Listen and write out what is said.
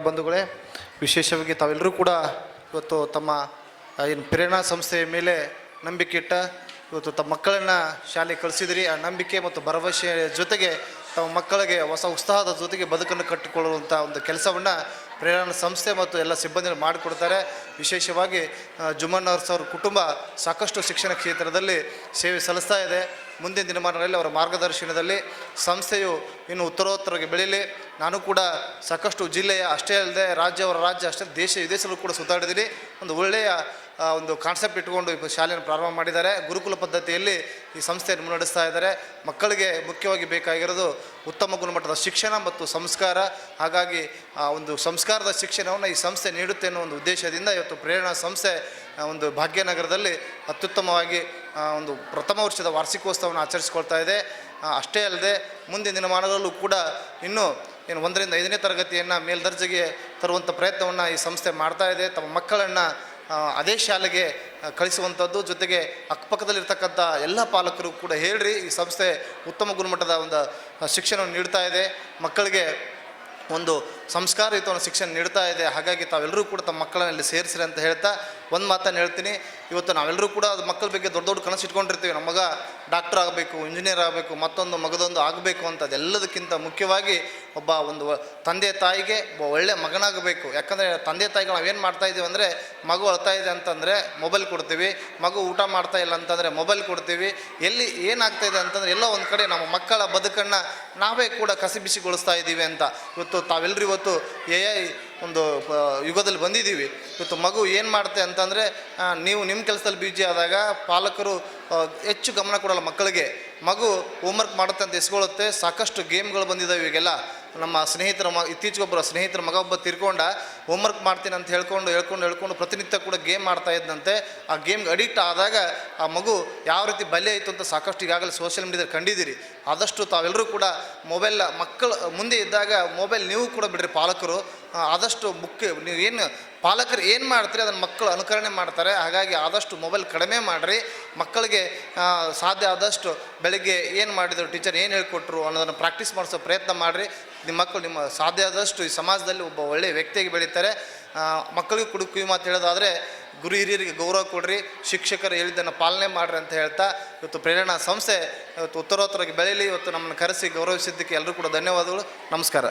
ಬಂಧುಗಳೇ, ವಿಶೇಷವಾಗಿ ತಾವೆಲ್ಲರೂ ಕೂಡ ಇವತ್ತು ತಮ್ಮ ಏನು ಪ್ರೇರಣಾ ಸಂಸ್ಥೆಯ ಮೇಲೆ ನಂಬಿಕೆ ಇಟ್ಟ ಇವತ್ತು ತಮ್ಮ ಮಕ್ಕಳನ್ನು ಶಾಲೆಗೆ ಕಳಿಸಿದಿರಿ. ಆ ನಂಬಿಕೆ ಮತ್ತು ಭರವಸೆಯ ಜೊತೆಗೆ ತಮ್ಮ ಮಕ್ಕಳಿಗೆ ಹೊಸ ಉತ್ಸಾಹದ ಜೊತೆಗೆ ಬದುಕನ್ನು ಕಟ್ಟಿಕೊಳ್ಳುವಂಥ ಒಂದು ಕೆಲಸವನ್ನು ಪ್ರೇರಣಾ ಸಂಸ್ಥೆ ಮತ್ತು ಎಲ್ಲ ಸಿಬ್ಬಂದಿಗಳು ಮಾಡಿಕೊಡ್ತಾರೆ. ವಿಶೇಷವಾಗಿ ಜುಮ್ಮನ್ ಅವ್ರ ಕುಟುಂಬ ಸಾಕಷ್ಟು ಶಿಕ್ಷಣ ಕ್ಷೇತ್ರದಲ್ಲಿ ಸೇವೆ ಸಲ್ಲಿಸ್ತಾ ಇದೆ. ಮುಂದಿನ ದಿನಮಾನಗಳಲ್ಲಿ ಅವರ ಮಾರ್ಗದರ್ಶನದಲ್ಲಿ ಸಂಸ್ಥೆಯು ಇನ್ನು ಉತ್ತರೋತ್ತರವಾಗಿ ಬೆಳೀಲಿ. ನಾನು ಕೂಡ ಸಾಕಷ್ಟು ಜಿಲ್ಲೆಯ ಅಷ್ಟೇ ಅಲ್ಲದೆ ಅವರ ರಾಜ್ಯ ಅಷ್ಟೇ ದೇಶ ವಿದೇಶದಲ್ಲೂ ಕೂಡ ಸುತ್ತಾಡಿದ್ದೀನಿ. ಒಂದು ಒಳ್ಳೆಯ ಒಂದು ಕಾನ್ಸೆಪ್ಟ್ ಇಟ್ಕೊಂಡು ಶಾಲೆಯನ್ನು ಪ್ರಾರಂಭ ಮಾಡಿದ್ದಾರೆ. ಗುರುಕುಲ ಪದ್ಧತಿಯಲ್ಲಿ ಈ ಸಂಸ್ಥೆಯನ್ನು ಮುನ್ನಡೆಸ್ತಾ ಇದ್ದಾರೆ. ಮಕ್ಕಳಿಗೆ ಮುಖ್ಯವಾಗಿ ಬೇಕಾಗಿರೋದು ಉತ್ತಮ ಗುಣಮಟ್ಟದ ಶಿಕ್ಷಣ ಮತ್ತು ಸಂಸ್ಕಾರ. ಹಾಗಾಗಿ ಆ ಒಂದು ಸಂಸ್ಕಾರದ ಶಿಕ್ಷಣವನ್ನು ಈ ಸಂಸ್ಥೆ ನೀಡುತ್ತೆ ಅನ್ನೋ ಒಂದು ಉದ್ದೇಶದಿಂದ ಇವತ್ತು ಪ್ರೇರಣಾ ಸಂಸ್ಥೆ ಒಂದು ಭಾಗ್ಯನಗರದಲ್ಲಿ ಅತ್ಯುತ್ತಮವಾಗಿ ಒಂದು ಪ್ರಥಮ ವರ್ಷದ ವಾರ್ಷಿಕೋತ್ಸವವನ್ನು ಆಚರಿಸ್ಕೊಳ್ತಾ ಇದೆ. ಅಷ್ಟೇ ಅಲ್ಲದೆ ಮುಂದಿನ ದಿನಮಾನಗಳಲ್ಲೂ ಕೂಡ ಇನ್ನೂ 1ರಿಂದ 5ನೇ ತರಗತಿಯನ್ನು ಮೇಲ್ದರ್ಜೆಗೆ ತರುವಂಥ ಪ್ರಯತ್ನವನ್ನು ಈ ಸಂಸ್ಥೆ ಮಾಡ್ತಾ ಇದೆ. ತಮ್ಮ ಮಕ್ಕಳನ್ನು ಅದೇ ಶಾಲೆಗೆ ಕಳಿಸುವಂಥದ್ದು, ಜೊತೆಗೆ ಅಕ್ಕಪಕ್ಕದಲ್ಲಿರ್ತಕ್ಕಂಥ ಎಲ್ಲ ಪಾಲಕರು ಕೂಡ ಹೇಳ್ರಿ, ಈ ಸಂಸ್ಥೆ ಉತ್ತಮ ಗುಣಮಟ್ಟದ ಒಂದು ಶಿಕ್ಷಣವನ್ನು ನೀಡ್ತಾ ಇದೆ, ಮಕ್ಕಳಿಗೆ ಒಂದು ಸಂಸ್ಕಾರಯುತವನ್ನು ಶಿಕ್ಷಣ ನೀಡ್ತಾ ಇದೆ. ಹಾಗಾಗಿ ತಾವೆಲ್ಲರೂ ಕೂಡ ತಮ್ಮ ಮಕ್ಕಳನ್ನಲ್ಲಿ ಸೇರಿಸ್ರಿ ಅಂತ ಹೇಳ್ತಾ ಒಂದು ಮಾತನ್ನು ಹೇಳ್ತೀನಿ. ಇವತ್ತು ನಾವೆಲ್ಲರೂ ಕೂಡ ಅದು ಮಕ್ಕಳ ಬಗ್ಗೆ ದೊಡ್ಡ ದೊಡ್ಡ ಕನಸು ಇಟ್ಕೊಂಡಿರ್ತೀವಿ. ನಮ್ಮ ಮಗ ಡಾಕ್ಟರ್ ಆಗಬೇಕು, ಇಂಜಿನಿಯರ್ ಆಗಬೇಕು, ಮಗದೊಂದು ಆಗಬೇಕು ಅಂತ. ಅದೆಲ್ಲದಕ್ಕಿಂತ ಮುಖ್ಯವಾಗಿ ಒಬ್ಬ ಒಂದು ತಂದೆ ತಾಯಿಗೆ ಒಬ್ಬ ಒಳ್ಳೆ ಮಗನಾಗಬೇಕು. ಯಾಕಂದರೆ ತಂದೆ ತಾಯಿಗಳು ನಾವೇನು ಮಾಡ್ತಾಯಿದ್ದೀವಿ ಅಂದರೆ, ಮಗು ಅಳ್ತಾ ಇದೆ ಅಂತಂದರೆ ಮೊಬೈಲ್ ಕೊಡ್ತೀವಿ, ಮಗು ಊಟ ಮಾಡ್ತಾ ಇಲ್ಲ ಅಂತಂದರೆ ಮೊಬೈಲ್ ಕೊಡ್ತೀವಿ. ಎಲ್ಲಿ ಏನಾಗ್ತಾಯಿದೆ ಅಂತಂದರೆ ಎಲ್ಲೋ ಒಂದು ಕಡೆ ನಮ್ಮ ಮಕ್ಕಳ ಬದುಕನ್ನು ನಾವೇ ಕೂಡ ಕಸಿಬಿಸಿಗೊಳಿಸ್ತಾ ಇದ್ದೀವಿ ಅಂತ. ಇವತ್ತು ತಾವೆಲ್ಲರೂ ಇವತ್ತು AI ಒಂದು ಯುಗದಲ್ಲಿ ಬಂದಿದ್ದೀವಿ. ಇವತ್ತು ಮಗು ಏನು ಮಾಡುತ್ತೆ ಅಂತಂದರೆ, ನೀವು ನಿಮ್ಮ ಕೆಲಸದಲ್ಲಿ ಬಿಜಿ ಆದಾಗ ಪಾಲಕರು ಹೆಚ್ಚು ಗಮನ ಕೊಡೋಲ್ಲ ಮಕ್ಕಳಿಗೆ. ಮಗು ಹೋಮ್ವರ್ಕ್ ಮಾಡುತ್ತೆ ಅಂತ ಎಸ್ಕೊಳ್ಳುತ್ತೆ. ಸಾಕಷ್ಟು ಗೇಮ್ಗಳು ಬಂದಿದ್ದಾವೆ ಈಗೆಲ್ಲ. ನಮ್ಮ ಸ್ನೇಹಿತರ ಇತ್ತೀಚೆಗೊಬ್ಬರ ಸ್ನೇಹಿತರ ಮಗ ಒಬ್ಬ ತಿರ್ಕೊಂಡ ಹೋಮ್ವರ್ಕ್ ಮಾಡ್ತೀನಿ ಅಂತ ಹೇಳ್ಕೊಂಡು ಪ್ರತಿನಿತ್ಯ ಕೂಡ ಗೇಮ್ ಮಾಡ್ತಾ ಇದ್ದಂತೆ. ಆ ಗೇಮ್ಗೆ ಅಡಿಕ್ಟ್ ಆದಾಗ ಆ ಮಗು ಯಾವ ರೀತಿ ಬಲೆ ಆಯಿತು ಅಂತ ಸಾಕಷ್ಟು ಈಗಾಗಲೇ ಸೋಷಿಯಲ್ ಮೀಡಿಯಾದಲ್ಲಿ ಕಂಡಿದ್ದೀರಿ. ಆದಷ್ಟು ತಾವೆಲ್ಲರೂ ಕೂಡ ಮೊಬೈಲ್ ಮಕ್ಕಳು ಮುಂದೆ ಇದ್ದಾಗ ಮೊಬೈಲ್ ನೀವು ಕೂಡ ಬಿಡ್ರಿ ಪಾಲಕರು. ಆದಷ್ಟು ನೀವು ಏನು ಪಾಲಕರು ಏನು ಮಾಡ್ತೀರಿ ಅದನ್ನು ಮಕ್ಕಳು ಅನುಕರಣೆ ಮಾಡ್ತಾರೆ. ಹಾಗಾಗಿ ಆದಷ್ಟು ಮೊಬೈಲ್ ಕಡಿಮೆ ಮಾಡಿರಿ. ಮಕ್ಕಳಿಗೆ ಸಾಧ್ಯ ಆದಷ್ಟು ಬೆಳಗ್ಗೆ ಏನು ಮಾಡಿದರು, ಟೀಚರ್ ಏನು ಹೇಳ್ಕೊಟ್ರು ಅನ್ನೋದನ್ನು ಪ್ರಾಕ್ಟೀಸ್ ಮಾಡಿಸೋ ಪ್ರಯತ್ನ ಮಾಡಿರಿ. ನಿಮ್ಮ ಮಕ್ಕಳು ನಿಮ್ಮ ಸಾಧ್ಯ ಆದಷ್ಟು ಈ ಸಮಾಜದಲ್ಲಿ ಒಬ್ಬ ಒಳ್ಳೆಯ ವ್ಯಕ್ತಿಯಾಗಿ ಬೆಳೀತಾರೆ. ಮಕ್ಕಳಿಗೆ ಕಿವಿ ಮಾತು ಹೇಳೋದಾದರೆ, ಗುರು ಹಿರಿಯರಿಗೆ ಗೌರವ ಕೊಡ್ರಿ, ಶಿಕ್ಷಕರು ಹೇಳಿದ್ದನ್ನು ಪಾಲನೆ ಮಾಡಿರಿ ಅಂತ ಹೇಳ್ತಾ ಇವತ್ತು ಪ್ರೇರಣಾ ಸಂಸ್ಥೆ ಇವತ್ತು ಉತ್ತರೋತ್ತರವಾಗಿ ಬೆಳೀಲಿ. ಇವತ್ತು ನಮ್ಮನ್ನು ಕರೆಸಿ ಗೌರವಿಸಿದ್ದಕ್ಕೆ ಎಲ್ಲರೂ ಕೂಡ ಧನ್ಯವಾದಗಳು. ನಮಸ್ಕಾರ.